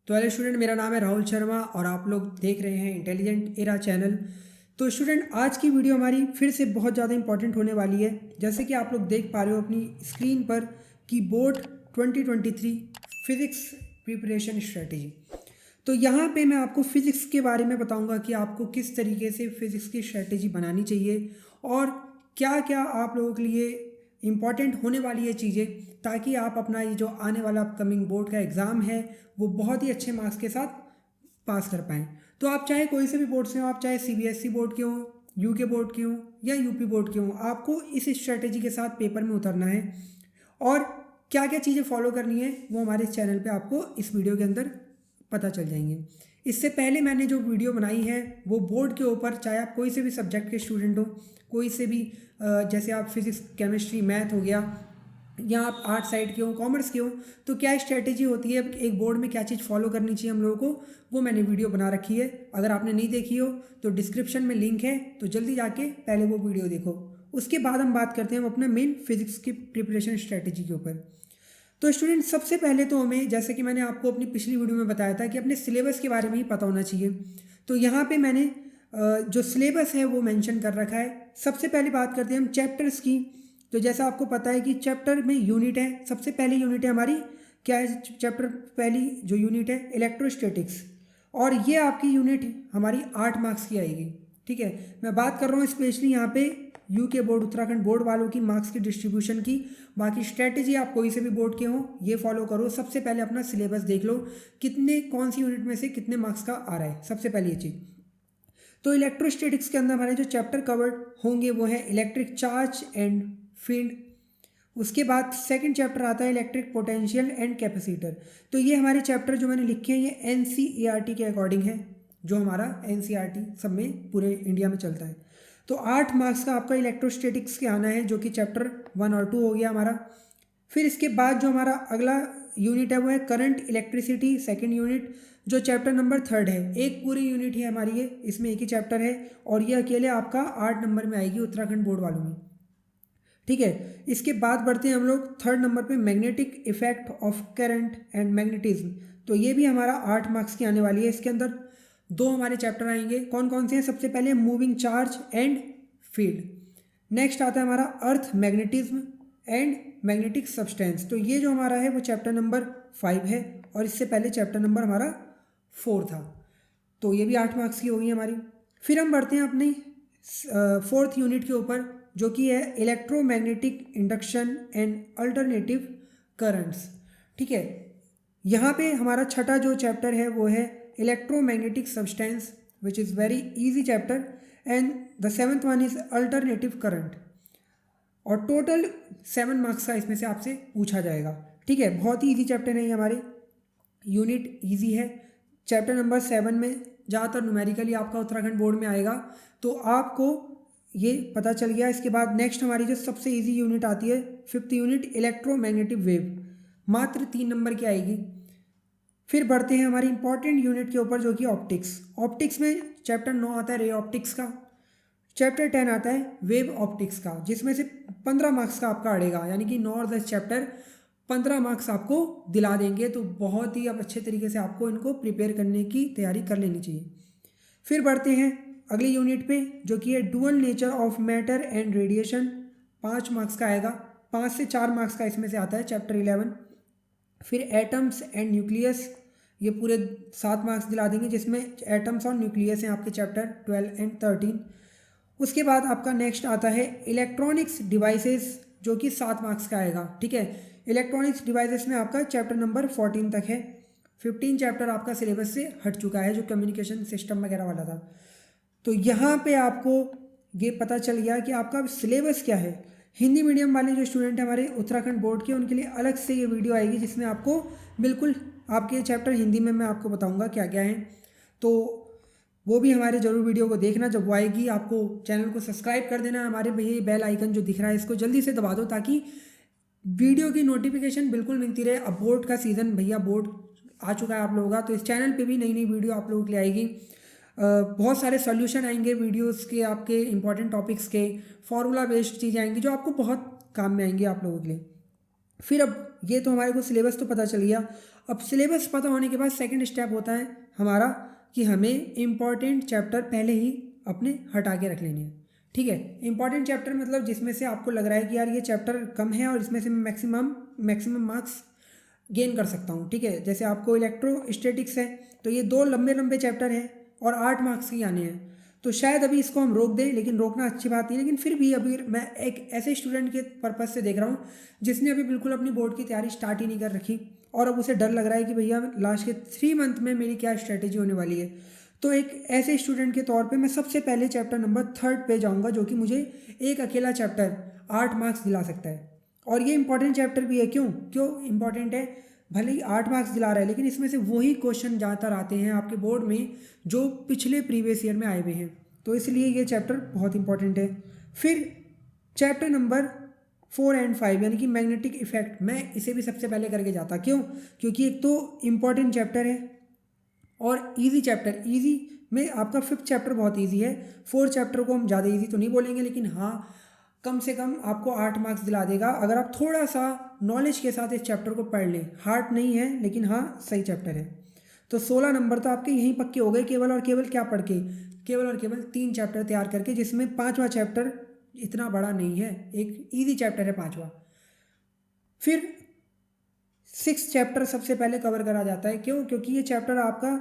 तो hello student, मेरा नाम है राहुल शर्मा और आप लोग देख रहे हैं इंटेलिजेंट एरा चैनल। तो स्टूडेंट, आज की वीडियो हमारी फिर से बहुत ज़्यादा इंपॉर्टेंट होने वाली है। जैसे कि आप लोग देख पा रहे हो अपनी स्क्रीन पर कि बोर्ड 2023 फिज़िक्स प्रिपरेशन स्ट्रेटजी। तो यहाँ पे मैं आपको फ़िज़िक्स के बारे में बताऊँगा कि आपको किस तरीके से फ़िज़िक्स की स्ट्रेटजी बनानी चाहिए और क्या क्या आप लोगों के लिए इम्पॉर्टेंट होने वाली है चीज़ें, ताकि आप अपना ये जो आने वाला अपकमिंग बोर्ड का एग्ज़ाम है वो बहुत ही अच्छे मार्क्स के साथ पास कर पाएँ। तो आप चाहे कोई से भी बोर्ड से हो, आप चाहे सीबीएसई बोर्ड के हों, यूके बोर्ड के हों या यूपी बोर्ड के हों, आपको इस स्ट्रेटजी के साथ पेपर में उतरना है। और क्या क्या चीज़ें फॉलो करनी है वो हमारे इस चैनल पे आपको इस वीडियो के अंदर पता चल जाएंगे। इससे पहले मैंने जो वीडियो बनाई है वो बोर्ड के ऊपर, चाहे आप कोई से भी सब्जेक्ट के स्टूडेंट हो, कोई से भी जैसे आप फिज़िक्स, केमिस्ट्री, मैथ हो गया, या आप आर्ट साइड के हो, कॉमर्स के हो, तो क्या स्ट्रेटेजी होती है एक बोर्ड में, क्या चीज़ फॉलो करनी चाहिए हम लोगों को, वो मैंने वीडियो बना रखी है। अगर आपने नहीं देखी हो तो डिस्क्रिप्शन में लिंक है, तो जल्दी जाके पहले वो वीडियो देखो। उसके बाद हम बात करते हैं हम अपना मेन फिजिक्स की प्रिपरेशन स्ट्रेटेजी के ऊपर। तो स्टूडेंट, सबसे पहले तो हमें, जैसे कि मैंने आपको अपनी पिछली वीडियो में बताया था, कि अपने सिलेबस के बारे में ही पता होना चाहिए। तो यहाँ पे मैंने जो सिलेबस है वो मेंशन कर रखा है। सबसे पहले बात करते हैं हम चैप्टर्स की। तो जैसा आपको पता है कि चैप्टर में यूनिट है। सबसे पहली यूनिट है हमारी, क्या है चैप्टर पहली जो यूनिट है, इलेक्ट्रोस्टैटिक्स। और ये आपकी यूनिट हमारी 8 मार्क्स की आएगी। ठीक है, मैं बात कर रहा हूँ स्पेशली यहाँ पे यूके बोर्ड, उत्तराखंड बोर्ड वालों की मार्क्स की डिस्ट्रीब्यूशन की। बाकी स्ट्रेटेजी आप कोई से भी बोर्ड के हो ये फॉलो करो। सबसे पहले अपना सिलेबस देख लो, कितने कौन सी यूनिट में से कितने मार्क्स का आ रहा है, सबसे पहले ये चीज़। तो इलेक्ट्रोस्टैटिक्स के अंदर हमारे जो चैप्टर कवर्ड होंगे वो है इलेक्ट्रिक चार्ज एंड फील्ड। उसके बाद सेकंड चैप्टर आता है इलेक्ट्रिक पोटेंशियल एंड कैपेसिटर। तो ये हमारे चैप्टर जो मैंने लिखे हैं ये एनसीईआरटी के अकॉर्डिंग है, जो हमारा एनसीईआरटी सब में पूरे इंडिया में चलता है। तो 8 मार्क्स का आपका इलेक्ट्रोस्टैटिक्स के आना है, जो कि चैप्टर 1 और 2 हो गया हमारा। फिर इसके बाद जो हमारा अगला यूनिट है वो है करंट इलेक्ट्रिसिटी, सेकेंड यूनिट, जो चैप्टर नंबर 3 है। एक पूरी यूनिट है हमारी ये, इसमें एक ही चैप्टर है और ये अकेले आपका 8 नंबर में आएगी उत्तराखंड बोर्ड वालों में। ठीक है, इसके बाद बढ़ते हैं हम लोग 3rd नंबर पे, magnetic effect of current and magnetism. तो ये भी हमारा 8 मार्क्स की आने वाली है। इसके अंदर 2 हमारे चैप्टर आएंगे। कौन कौन से हैं? सबसे पहले moving charge and field. Next आता है हमारा अर्थ मैग्नेटिज्म एंड मैग्नेटिक सब्सटेंस। तो ये जो हमारा है वो चैप्टर नंबर 5 है और इससे पहले चैप्टर नंबर हमारा 4 था। तो ये भी 8 मार्क्स की होगी हमारी। फिर हम बढ़ते हैं अपनी 4th यूनिट के ऊपर, जो कि है electromagnetic induction and alternative currents. ठीक है, यहाँ पे हमारा छठा जो चैप्टर है वो है electromagnetic substance, which is very easy chapter, and the 7th one is alternative current. और टोटल 7 मार्क्स का इसमें से आपसे पूछा जाएगा। ठीक है, बहुत ही इजी चैप्टर है ये हमारे, यूनिट इजी है। चैप्टर नंबर 7 में ज़्यादातर न्यूमेरिकली आपका उत्तराखंड बोर्ड में आएगा, तो आपको ये पता चल गया। इसके बाद नेक्स्ट हमारी जो सबसे इजी यूनिट आती है 5th यूनिट, इलेक्ट्रोमैग्नेटिक वेव, मात्र 3 नंबर की आएगी। फिर बढ़ते हैं हमारी इंपॉर्टेंट यूनिट के ऊपर, जो कि ऑप्टिक्स। ऑप्टिक्स में चैप्टर 9 आता है रे ऑप्टिक्स का, चैप्टर 10 आता है वेव ऑप्टिक्स का, जिसमें से 15 मार्क्स का आपका अड़ेगा, यानी कि 9 और 10 चैप्टर 15 मार्क्स आपको दिला देंगे। तो बहुत ही अब अच्छे तरीके से आपको इनको प्रिपेयर करने की तैयारी कर लेनी चाहिए। फिर बढ़ते हैं अगली यूनिट पे, जो कि है dual nature of matter and radiation. 5 marks का आएगा, 5 से 4 मार्क्स का इसमें से आता है चैप्टर 11। फिर एटम्स एंड न्यूक्लियस, ये पूरे 7 मार्क्स दिला देंगे, जिसमें एटम्स और न्यूक्लियस हैं आपके चैप्टर 12 एंड 13। उसके बाद आपका नेक्स्ट आता है इलेक्ट्रॉनिक्स डिवाइसेस, जो कि 7 मार्क्स का आएगा। ठीक है, इलेक्ट्रॉनिक्स डिवाइसेस में आपका चैप्टर नंबर 14 तक है। 15 चैप्टर आपका सिलेबस से हट चुका है, जो कम्युनिकेशन सिस्टम वगैरह वाला था। तो यहाँ पे आपको ये पता चल गया कि आपका सिलेबस क्या है। हिंदी मीडियम वाले जो स्टूडेंट हैं हमारे उत्तराखंड बोर्ड के, उनके लिए अलग से ये वीडियो आएगी, जिसमें आपको बिल्कुल आपके चैप्टर हिंदी में मैं आपको बताऊँगा क्या क्या है। तो वो भी हमारे जरूर वीडियो को देखना। जब वो आएगी आपको चैनल को सब्सक्राइब कर देना। हमारे भैया बेल आइकन जो दिख रहा है इसको जल्दी से दबा दो, ताकि वीडियो की नोटिफिकेशन बिल्कुल मिलती रहे। अब बोर्ड का सीज़न, भैया बोर्ड आ चुका है आप लोगों का, तो इस चैनल पे भी नई नई वीडियो आप लोगों के लिए आएगी। बहुत सारे सॉल्यूशन आएंगे वीडियोस के, आपके इंपॉर्टेंट टॉपिक्स के, फॉर्मूला बेस्ड चीज़ें आएंगी जो आपको बहुत काम में आएंगी आप लोगों के लिए। फिर अब ये तो हमारे को सिलेबस तो पता चल गया। अब सिलेबस पता होने के बाद सेकंड स्टेप होता है हमारा कि हमें इम्पॉर्टेंट चैप्टर पहले ही अपने हटा के रख लेने हैं। ठीक है, इंपॉर्टेंट चैप्टर मतलब जिसमें से आपको लग रहा है कि यार ये चैप्टर कम है और इसमें से मैक्सिमम मार्क्स गेन कर सकता हूँ। ठीक है, जैसे आपको इलेक्ट्रोस्टैटिक्स है तो ये 2 लंबे लंबे चैप्टर हैं और 8 मार्क्स के आने हैं, तो शायद अभी इसको हम रोक दें, लेकिन रोकना अच्छी बात नहीं। लेकिन फिर भी अभी मैं एक ऐसे स्टूडेंट के पर्पज़ से देख रहा हूँ जिसने अभी बिल्कुल अपनी बोर्ड की तैयारी स्टार्ट ही नहीं कर रखी और अब उसे डर लग रहा है कि भैया लास्ट के 3 मंथ में मेरी क्या स्ट्रैटेजी होने वाली है। तो एक ऐसे स्टूडेंट के तौर पे मैं सबसे पहले चैप्टर नंबर 3 पे जाऊँगा, जो कि मुझे एक अकेला चैप्टर 8 मार्क्स दिला सकता है। और ये इंपॉर्टेंट चैप्टर भी है। क्यों क्यों इंपॉर्टेंट है? भले ही 8 मार्क्स दिला रहा है, लेकिन इसमें से वही क्वेश्चन ज़्यादातर आते हैं आपके बोर्ड में जो पिछले प्रीवियस ईयर में आए हुए हैं, तो इसलिए ये चैप्टर बहुत इंपॉर्टेंट है। फिर चैप्टर नंबर 4 एंड 5 यानी कि मैग्नेटिक इफेक्ट, मैं इसे भी सबसे पहले करके जाता। क्यों? क्योंकि एक तो इम्पॉर्टेंट चैप्टर है और इजी चैप्टर। इजी में आपका 5th चैप्टर बहुत इजी है, 4th चैप्टर को हम ज़्यादा इजी तो नहीं बोलेंगे, लेकिन हाँ कम से कम आपको 8 मार्क्स दिला देगा अगर आप थोड़ा सा नॉलेज के साथ इस चैप्टर को पढ़ लें। हार्ड नहीं है, लेकिन हाँ सही चैप्टर है। तो 16 नंबर तो आपके यहीं पक्के हो गए, केवल और केवल क्या पढ़ के, केवल और केवल 3 चैप्टर तैयार करके, जिसमें 5वां चैप्टर इतना बड़ा नहीं है, एक ईजी चैप्टर है 5वां। फिर 6th चैप्टर सबसे पहले कवर करा जाता है। क्यों? क्योंकि ये चैप्टर आपका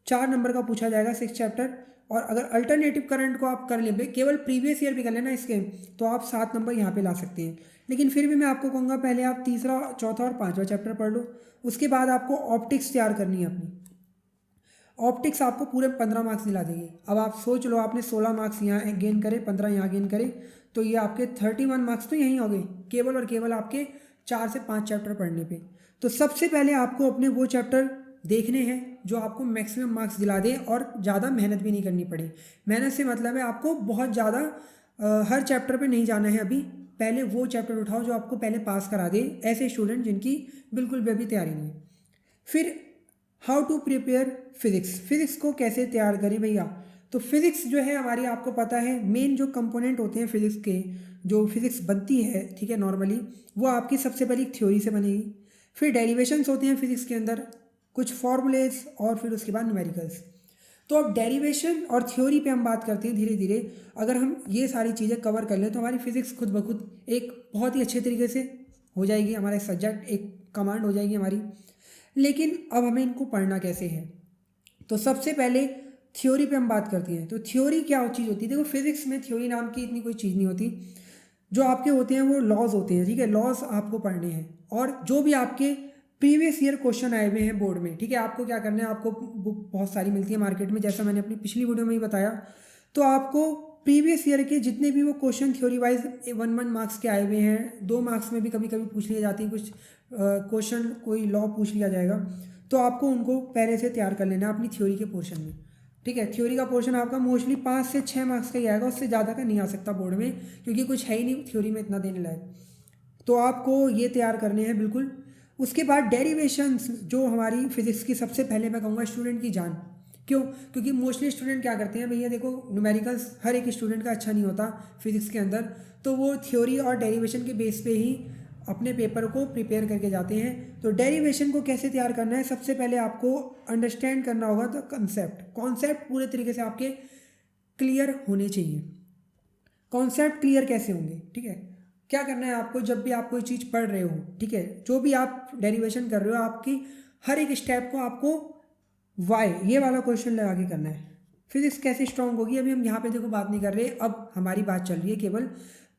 4 नंबर का पूछा जाएगा 6th चैप्टर, और अगर अल्टरनेटिव करंट को आप कर लें, केवल प्रीवियस ईयर भी कर लेना इसके, तो आप 7 नंबर यहाँ पे ला सकते हैं। लेकिन फिर भी मैं आपको कहूँगा पहले आप तीसरा, चौथा और 5वां चैप्टर पढ़ लो, उसके बाद आपको ऑप्टिक्स तैयार करनी है अपनी। ऑप्टिक्स आपको पूरे 15 मार्क्स दिला देगी। अब आप सोच लो, आपने 16 मार्क्स यहाँ गेन करे, 15 यहाँ गेन करे, तो ये आपके 31 मार्क्स तो यहीं हो गए, केवल और केवल आपके 4 से 5 चैप्टर पढ़ने पे। तो सबसे पहले आपको अपने वो चैप्टर देखने हैं जो आपको मैक्सिमम मार्क्स दिला दें और ज़्यादा मेहनत भी नहीं करनी पड़े। मेहनत से मतलब है आपको बहुत ज़्यादा हर चैप्टर पे नहीं जाना है। अभी पहले वो चैप्टर उठाओ जो आपको पहले पास करा दे, ऐसे स्टूडेंट जिनकी बिल्कुल भी अभी तैयारी नहीं है। फिर how to prepare physics, physics को कैसे तैयार करें भैया? तो फिज़िक्स जो है हमारी, आपको पता है मेन जो कंपोनेंट होते हैं फिज़िक्स के, जो फिज़िक्स बनती है, ठीक है, नॉर्मली वो आपकी सबसे पहले थ्योरी से बनेगी। फिर डेरिवेशंस होते हैं फिज़िक्स के अंदर, कुछ फॉर्मूलेज, और फिर उसके बाद न्यूमेरिकल्स। तो अब डेरिवेशन और थ्योरी पे हम बात करते हैं धीरे धीरे। अगर हम ये सारी चीज़ें कवर कर लें तो हमारी फिज़िक्स खुद ब खुद एक बहुत ही अच्छे तरीके से हो जाएगी, हमारा सब्जेक्ट एक कमांड हो जाएगी हमारी। लेकिन अब हमें इनको पढ़ना कैसे है? तो सबसे पहले थ्योरी पे हम बात करते हैं। तो थ्योरी क्या चीज़ होती है? देखो फिज़िक्स में थ्योरी नाम की इतनी कोई चीज़ नहीं होती। जो आपके होते हैं वो लॉज होते हैं, ठीक है, लॉज आपको पढ़ने हैं। और जो भी आपके प्रीवियस ईयर क्वेश्चन आए हुए हैं बोर्ड में, ठीक है, आपको क्या करना है, आपको बुक बहुत सारी मिलती है मार्केट में, जैसा मैंने अपनी पिछली वीडियो में ही बताया। तो आपको प्रीवियस ईयर के जितने भी वो क्वेश्चन थ्योरी वाइज 1 मार्क्स के आए हुए हैं, 2 मार्क्स में भी कभी कभी पूछ लिया जाती है, कुछ क्वेश्चन कोई लॉ पूछ लिया जाएगा, तो आपको उनको पहले से तैयार कर लेना है अपनी थ्योरी के पोर्शन में। ठीक है, थ्योरी का पोर्शन आपका मोस्टली 5 से 6 मार्क्स का ही आएगा, उससे ज़्यादा का नहीं आ सकता बोर्ड में, क्योंकि कुछ है ही नहीं थ्योरी में इतना देने लायक। तो आपको ये तैयार करने हैं बिल्कुल। उसके बाद डेरिवेशंस, जो हमारी फिज़िक्स की सबसे पहले मैं कहूँगा स्टूडेंट की जान। क्यों? क्योंकि मोस्टली स्टूडेंट क्या करते हैं भैया, देखो न्यूमेरिकल्स हर एक स्टूडेंट का अच्छा नहीं होता फिज़िक्स के अंदर, तो वो थ्योरी और डेरिवेशन के बेस पे ही अपने पेपर को प्रिपेयर करके जाते हैं। तो डेरिवेशन को कैसे तैयार करना है? सबसे पहले आपको अंडरस्टैंड करना होगा तो कॉन्सेप्ट पूरे तरीके से आपके क्लियर होने चाहिए। कॉन्सेप्ट क्लियर कैसे होंगे? ठीक है, क्या करना है आपको, जब भी आप कोई चीज़ पढ़ रहे हो, ठीक है, जो भी आप डेरिवेशन कर रहे हो, आपकी हर एक स्टेप को आपको वाई, ये वाला क्वेश्चन लगा के करना है। फिजिक्स कैसे स्ट्रांग होगी, अभी हम यहाँ पे देखो बात नहीं कर रहे, अब हमारी बात चल रही है केवल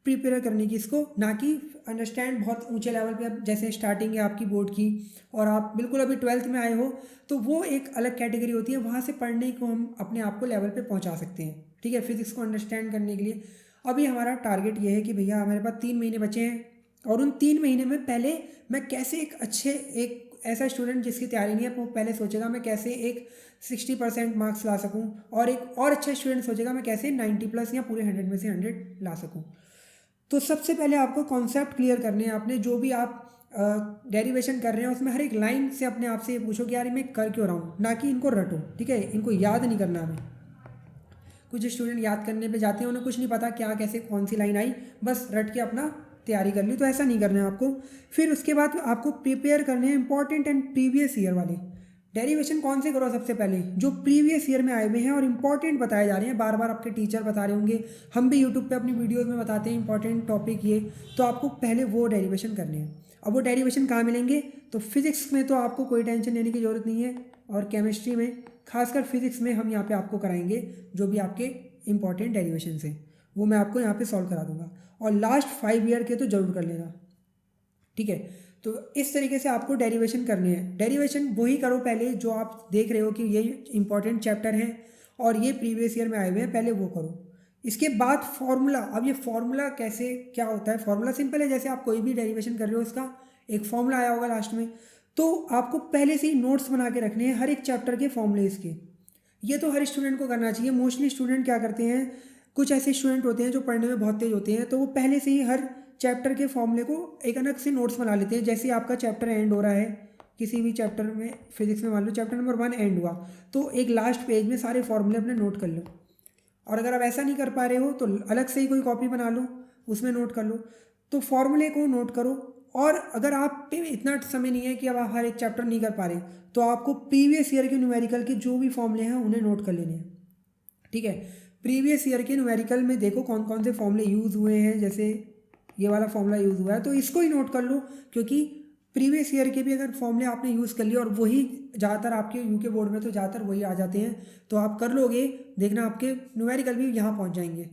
प्रिपेयर करने की इसको, ना कि अंडरस्टैंड बहुत ऊंचे लेवल पे। अब जैसे स्टार्टिंग है आपकी बोर्ड की और आप बिल्कुल अभी 12th में आए हो, तो वो एक अलग कैटेगरी होती है, वहाँ से पढ़ने को हम अपने आप को लेवल पे पहुँचा सकते हैं। ठीक है, फिजिक्स को अंडरस्टैंड करने के लिए अभी हमारा टारगेट ये है कि भैया हमारे पास 3 महीने बचे हैं, और उन 3 महीने में पहले मैं कैसे एक ऐसा स्टूडेंट जिसकी तैयारी नहीं है वो पहले सोचेगा मैं कैसे एक 60% मार्क्स ला सकूं, और एक और अच्छा स्टूडेंट सोचेगा मैं कैसे 90+ या पूरे 100 में से 100 ला सकूं। तो सबसे पहले आपको कॉन्सेप्ट क्लियर करने हैं। आपने जो भी आप डेरिवेशन कर रहे हैं उसमें हर एक लाइन से अपने आप से ये पूछो कि यार मैं कर क्यों रहा हूँ, ना कि इनको रटो। ठीक है, इनको याद नहीं करना हमें। कुछ स्टूडेंट याद करने पे जाते हैं, उन्हें कुछ नहीं पता क्या कैसे कौन सी लाइन आई, बस रट के अपना तैयारी कर ली, तो ऐसा नहीं करना है आपको। फिर उसके बाद आपको प्रिपेयर करने हैं इंपॉर्टेंट एंड प्रीवियस ईयर वाले डेरिवेशन। कौन से करो सबसे पहले, जो प्रीवियस ईयर में आए हुए हैं और इंपॉर्टेंट बताए जा रहे हैं, बार बार आपके टीचर बता रहे होंगे, हम भी यूट्यूब पे अपनी वीडियोस में बताते हैं इंपॉर्टेंट टॉपिक ये, तो आपको पहले वो डेरिवेशन करने हैं। अब वो डेरिवेशन कहाँ मिलेंगे, तो फिजिक्स में तो आपको कोई टेंशन लेने की ज़रूरत नहीं है, और केमिस्ट्री में, खासकर फिजिक्स में हम यहाँ पे आपको कराएंगे जो भी आपके इंपॉर्टेंट डेरिवेशन हैं, वो मैं आपको यहाँ पे सॉल्व करा दूंगा। और लास्ट 5 ईयर के तो जरूर कर लेना, ठीक है। तो इस तरीके से आपको डेरिवेशन करनी है। डेरिवेशन वही करो पहले जो आप देख रहे हो कि ये इंपॉर्टेंट चैप्टर हैं और ये प्रीवियस ईयर में आए हुए हैं, पहले वो करो। इसके बाद फॉर्मूला, अब ये फॉर्मूला कैसे क्या होता है, फॉर्मूला सिंपल है, जैसे आप कोई भी डेरिवेशन कर रहे हो उसका एक फॉर्मूला आया होगा लास्ट में, तो आपको पहले से ही नोट्स बना के रखने हैं हर एक चैप्टर के फॉर्मूले इसके। ये तो हर स्टूडेंट को करना चाहिए। मोस्टली स्टूडेंट क्या करते हैं, कुछ ऐसे स्टूडेंट होते हैं जो पढ़ने में बहुत तेज होते हैं, तो वो पहले से ही हर चैप्टर के फॉर्मूले को एक अलग से नोट्स बना लेते हैं। जैसे आपका चैप्टर एंड हो रहा है किसी भी चैप्टर में, फिजिक्स में मान लो चैप्टर नंबर 1 एंड हुआ, तो एक लास्ट पेज में सारे फॉर्मूले अपने नोट कर लो। और अगर आप ऐसा नहीं कर पा रहे हो तो अलग से ही कोई कॉपी बना लो, उसमें नोट कर लो। तो फॉर्मूले को नोट करो। और अगर आप पे इतना समय नहीं है कि अब आप हर एक चैप्टर नहीं कर पा रहे, तो आपको प्रीवियस ईयर के न्यूमेरिकल के जो भी फॉर्मूले हैं उन्हें नोट कर लेने हैं, ठीक है। प्रीवियस ईयर के न्यूमेरिकल में देखो कौन कौन से फॉर्मूले यूज़ हुए हैं, जैसे ये वाला फॉर्मूला यूज़ हुआ है तो इसको ही नोट कर लो, क्योंकि प्रीवियस ईयर के भी अगर फॉर्मूले आपने यूज़ कर लिए और वही ज़्यादातर आपके यूके बोर्ड में तो ज़्यादातर वही आ जाते हैं, तो आप कर लोगे, देखना आपके न्यूमेरिकल भी यहाँ पहुँच जाएंगे।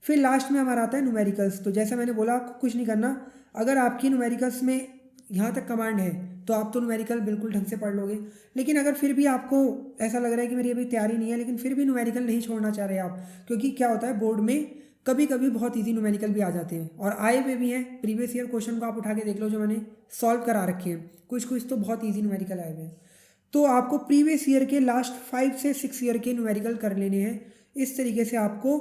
फिर लास्ट में हमारा आता है न्यूमेरिकल्स। तो जैसा मैंने बोला आपको कुछ नहीं करना, अगर आपकी न्यूमेरिकल्स में यहाँ तक कमांड है तो आप तो न्यूमेरिकल बिल्कुल ढंग से पढ़ लोगे। लेकिन अगर फिर भी आपको ऐसा लग रहा है कि मेरी अभी तैयारी नहीं है, लेकिन फिर भी न्यूमेरिकल नहीं छोड़ना चाह रहे आप, क्योंकि क्या होता है बोर्ड में कभी कभी बहुत इजी न्यूमेरिकल भी आ जाते हैं और आए हुए भी हैं। प्रीवियस ईयर क्वेश्चन को आप उठा के देख लो जो मैंने सॉल्व करा रखे हैं, कुछ कुछ तो बहुत ईजी न्यूमेरिकल आए हुए हैं। तो आपको प्रीवियस ईयर के लास्ट 5 से 6 ईयर के न्यूमेरिकल कर लेने हैं। इस तरीके से आपको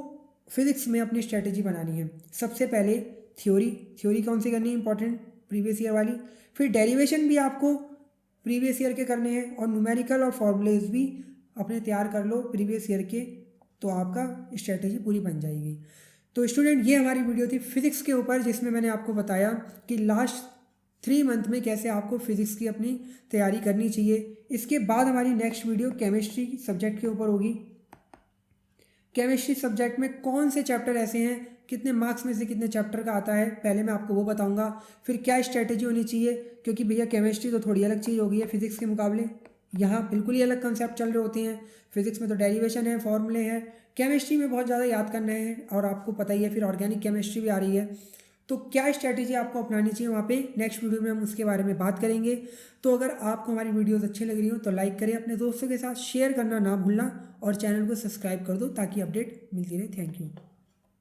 फिजिक्स में अपनी स्ट्रेटेजी बनानी है। सबसे पहले थ्योरी कौन सी करनी है, इंपॉर्टेंट प्रीवियस ईयर वाली। फिर डेरिवेशन भी आपको प्रीवियस ईयर के करने हैं और न्यूमेरिकल और फॉर्मूलेज भी अपने तैयार कर लो प्रीवियस ईयर के, तो आपका स्ट्रेटेजी पूरी बन जाएगी। तो स्टूडेंट ये हमारी वीडियो थी फिजिक्स के ऊपर, जिसमें मैंने आपको बताया कि लास्ट 3 मंथ में कैसे आपको फिजिक्स की अपनी तैयारी करनी चाहिए। इसके बाद हमारी नेक्स्ट वीडियो केमिस्ट्री सब्जेक्ट के ऊपर होगी। केमिस्ट्री सब्जेक्ट में कौन से चैप्टर ऐसे हैं, कितने मार्क्स में से कितने चैप्टर का आता है, पहले मैं आपको वो बताऊंगा। फिर क्या स्ट्रेटेजी होनी चाहिए, क्योंकि भैया केमिस्ट्री तो थोड़ी अलग चीज़ हो गई है फिजिक्स के मुकाबले, यहाँ बिल्कुल ही अलग कंसेप्ट चल रहे होते हैं। फिजिक्स में तो डेरिवेशन है, फॉर्मूले हैं, केमिस्ट्री में बहुत ज़्यादा याद करना है और आपको पता ही है फिर ऑर्गेनिक केमिस्ट्री भी आ रही है। तो क्या स्ट्रैटेजी आपको अपनानी चाहिए वहाँ पे नेक्स्ट वीडियो में हम उसके बारे में बात करेंगे। तो अगर आपको हमारी वीडियोस अच्छी लग रही हो तो लाइक करें, अपने दोस्तों के साथ शेयर करना ना भूलना और चैनल को सब्सक्राइब कर दो ताकि अपडेट मिलती रहे। Thank you.